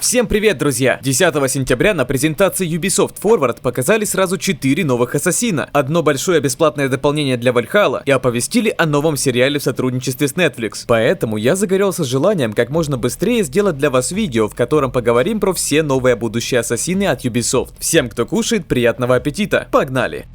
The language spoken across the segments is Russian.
Всем привет, друзья! 10 сентября на презентации Ubisoft Forward показали сразу 4 новых ассасина, одно большое бесплатное дополнение для Valhalla и оповестили о новом сериале в сотрудничестве с Netflix. Поэтому я загорелся желанием как можно быстрее сделать для вас видео, в котором поговорим про все новые будущие ассасины от Ubisoft. Всем, кто кушает, приятного аппетита! Погнали!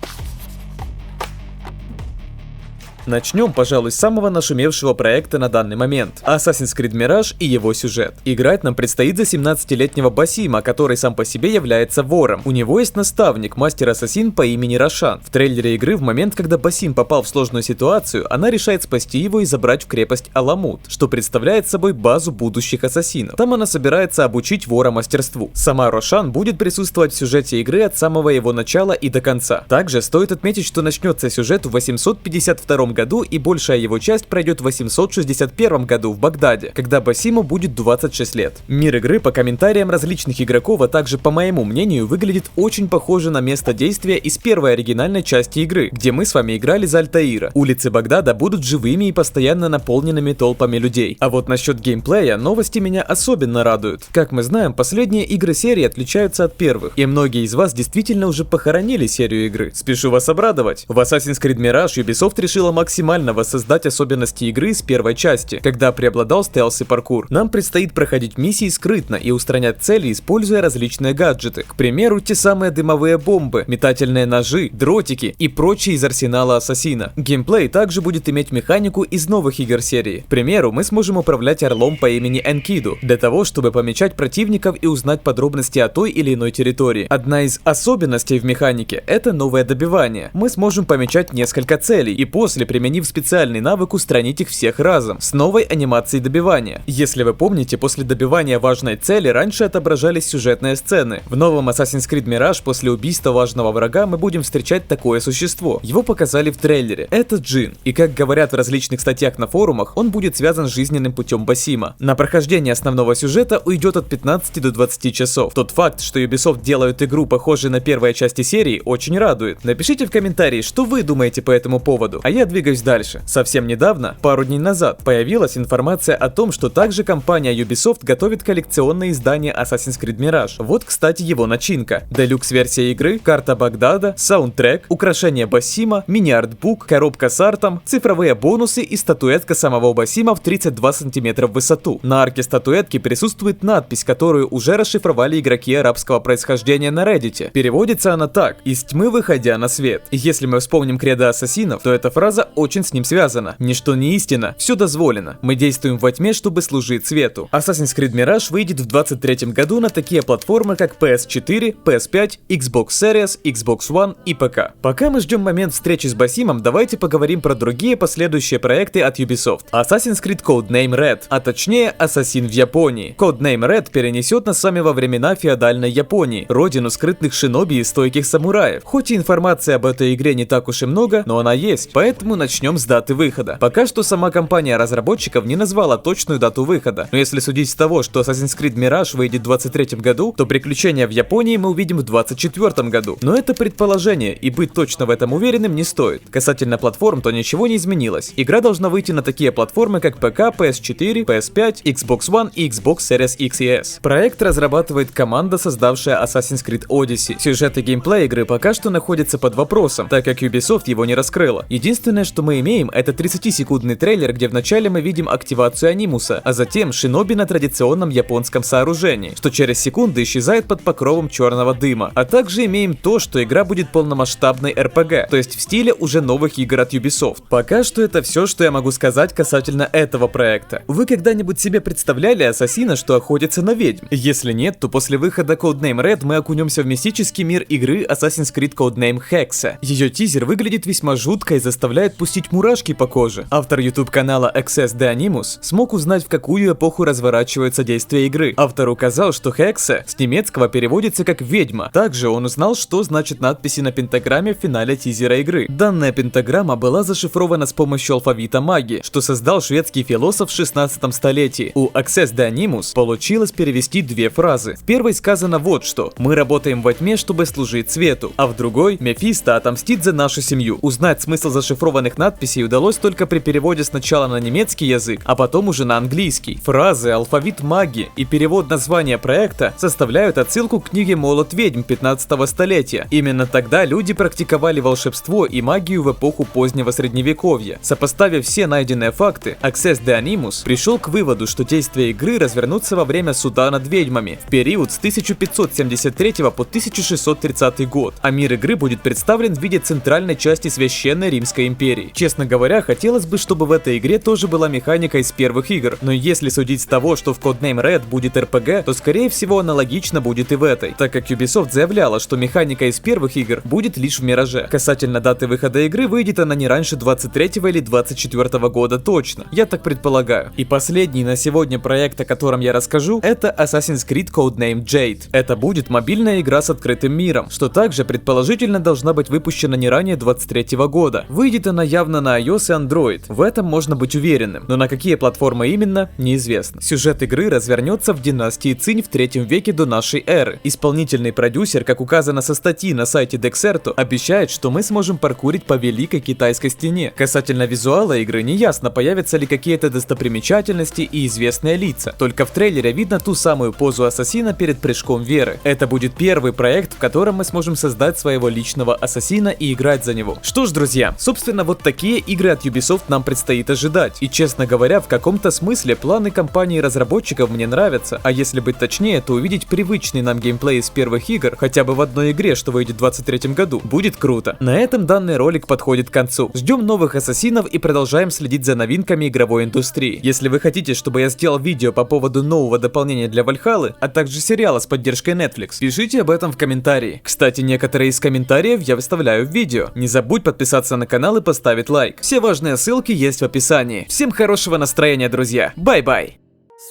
Начнем, пожалуй, с самого нашумевшего проекта на данный момент – Assassin's Creed Mirage и его сюжет. Играть нам предстоит за 17-летнего Басима, который сам по себе является вором. У него есть наставник, мастер-ассасин по имени Рошан. В трейлере игры в момент, когда Басим попал в сложную ситуацию, она решает спасти его и забрать в крепость Аламут, что представляет собой базу будущих ассасинов. Там она собирается обучить вора мастерству. Сама Рошан будет присутствовать в сюжете игры от самого его начала и до конца. Также стоит отметить, что начнется сюжет в 852 году и большая его часть пройдет в 861 году в Багдаде, когда Басиму будет 26 лет. Мир игры по комментариям различных игроков, а также по моему мнению, выглядит очень похоже на место действия из первой оригинальной части игры, где мы с вами играли за Альтаира. Улицы Багдада будут живыми и постоянно наполненными толпами людей. А вот насчет геймплея новости меня особенно радуют. Как мы знаем, последние игры серии отличаются от первых, и многие из вас действительно уже похоронили серию игры. Спешу вас обрадовать. В Assassin's Creed Mirage Ubisoft решила максимально воссоздать особенности игры с первой части, когда преобладал стелс и паркур. Нам предстоит проходить миссии скрытно и устранять цели, используя различные гаджеты. К примеру, те самые дымовые бомбы, метательные ножи, дротики и прочие из арсенала ассасина. Геймплей также будет иметь механику из новых игр серии. К примеру, мы сможем управлять орлом по имени Энкиду, для того, чтобы помечать противников и узнать подробности о той или иной территории. Одна из особенностей в механике – это новое добивание. Мы сможем помечать несколько целей и после, применив специальный навык, устранить их всех разом, с новой анимацией добивания. Если вы помните, после добивания важной цели раньше отображались сюжетные сцены. В новом Assassin's Creed Mirage после убийства важного врага мы будем встречать такое существо. Его показали в трейлере. Это Джин. И как говорят в различных статьях на форумах, он будет связан с жизненным путем Басима. На прохождение основного сюжета уйдет от 15 до 20 часов. Тот факт, что Ubisoft делают игру похожей на первые части серии, очень радует. Напишите в комментарии, что вы думаете по этому поводу, а я двигаюсь дальше. Совсем недавно, пару дней назад, появилась информация о том, что также компания Ubisoft готовит коллекционное издание Assassin's Creed Mirage. Вот, кстати, его начинка. Делюкс-версия игры, карта Багдада, саундтрек, украшение Басима, мини-артбук, коробка с артом, цифровые бонусы и статуэтка самого Басима в 32 см в высоту. На арке статуэтки присутствует надпись, которую уже расшифровали игроки арабского происхождения на Reddit. Переводится она так: «Из тьмы выходя на свет». И если мы вспомним кредо ассасинов, то эта фраза очень с ним связана. Ничто не истина, все дозволено. Мы действуем во тьме, чтобы служить свету. Assassin's Creed Mirage выйдет в 2023 году на такие платформы, как PS4, PS5, Xbox Series, Xbox One и ПК. Пока мы ждем момент встречи с Басимом, давайте поговорим про другие последующие проекты от Ubisoft. Assassin's Creed Codename Red, а точнее Ассасин в Японии. Codename Red перенесет нас с вами во времена феодальной Японии, родину скрытных шиноби и стойких самураев. Хоть и информации об этой игре не так уж и много, но она есть, поэтому начнем с даты выхода. Пока что сама компания разработчиков не назвала точную дату выхода, но если судить с того, что Assassin's Creed Mirage выйдет в 2023 году, то приключения в Японии мы увидим в 2024 году. Но это предположение, и быть точно в этом уверенным не стоит. Касательно платформ, то ничего не изменилось. Игра должна выйти на такие платформы, как ПК, PS4, PS5, Xbox One и Xbox Series X и S. Проект разрабатывает команда, создавшая Assassin's Creed Odyssey. Сюжет и геймплей игры пока что находятся под вопросом, так как Ubisoft его не раскрыла. Единственное, что мы имеем, это 30-секундный трейлер, где вначале мы видим активацию анимуса, а затем шиноби на традиционном японском сооружении, что через секунды исчезает под покровом черного дыма. А также имеем то, что игра будет полномасштабной RPG, то есть в стиле уже новых игр от Ubisoft. Пока что это все, что я могу сказать касательно этого проекта. Вы когда-нибудь себе представляли ассасина, что охотится на ведьм? Если нет, то после выхода Codename Red мы окунемся в мистический мир игры Assassin's Creed Codename Hexa. Ее тизер выглядит весьма жутко и заставляет пустить мурашки по коже. Автор YouTube канала Access the Animus смог узнать, в какую эпоху разворачиваются действия игры. Автор указал, что Hexa с немецкого переводится как «ведьма». Также он узнал, что значит надписи на пентаграмме в финале тизера игры. Данная пентаграмма была зашифрована с помощью алфавита Маги, что создал шведский философ в 16 столетии. У Access the Animus получилось перевести две фразы. В первой сказано вот что: «Мы работаем во тьме, чтобы служить свету», а в другой: «Мефисто отомстит за нашу семью». Узнать смысл зашифрованных официальных надписей удалось только при переводе сначала на немецкий язык, а потом уже на английский. Фразы, алфавит магии и перевод названия проекта составляют отсылку к книге «Молот ведьм» 15-го столетия. Именно тогда люди практиковали волшебство и магию в эпоху позднего средневековья. Сопоставив все найденные факты, Access de Animus пришел к выводу, что действия игры развернутся во время суда над ведьмами в период с 1573 по 1630 год, а мир игры будет представлен в виде центральной части Священной Римской империи. Честно говоря, хотелось бы, чтобы в этой игре тоже была механика из первых игр, но если судить с того, что в Codename Red будет RPG, то скорее всего аналогично будет и в этой, так как Ubisoft заявляла, что механика из первых игр будет лишь в Мираже. Касательно даты выхода игры, выйдет она не раньше 23 или 24 года точно, я так предполагаю. И последний на сегодня проект, о котором я расскажу, это Assassin's Creed Codename Jade. Это будет мобильная игра с открытым миром, что также предположительно должна быть выпущена не ранее 23 года. Выйдет она явно на iOS и Android, в этом можно быть уверенным, но на какие платформы именно, неизвестно. Сюжет игры развернется в династии Цинь в 3 веке до нашей эры. Исполнительный продюсер, как указано со статьи на сайте Dexerto, обещает, что мы сможем паркурить по Великой Китайской стене. Касательно визуала игры, не ясно, появятся ли какие-то достопримечательности и известные лица. Только в трейлере видно ту самую позу ассасина перед прыжком веры. Это будет первый проект, в котором мы сможем создать своего личного ассасина и играть за него. Что ж, друзья, собственно, вот такие игры от Ubisoft нам предстоит ожидать. И честно говоря, в каком-то смысле планы компании-разработчиков мне нравятся, а если быть точнее, то увидеть привычный нам геймплей из первых игр, хотя бы в одной игре, что выйдет в 2023 году, будет круто. На этом данный ролик подходит к концу. Ждем новых ассасинов и продолжаем следить за новинками игровой индустрии. Если вы хотите, чтобы я сделал видео по поводу нового дополнения для Вальхаллы, а также сериала с поддержкой Netflix, пишите об этом в комментарии. Кстати, некоторые из комментариев я выставляю в видео. Не забудь подписаться на канал и поставить лайк. Все важные ссылки есть в описании. Всем хорошего настроения, друзья. Бай-бай!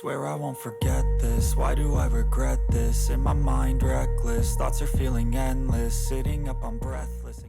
Swear I won't forget this. Why do I regret this? In my mind reckless, thoughts are feeling endless, sitting up, I'm breathless.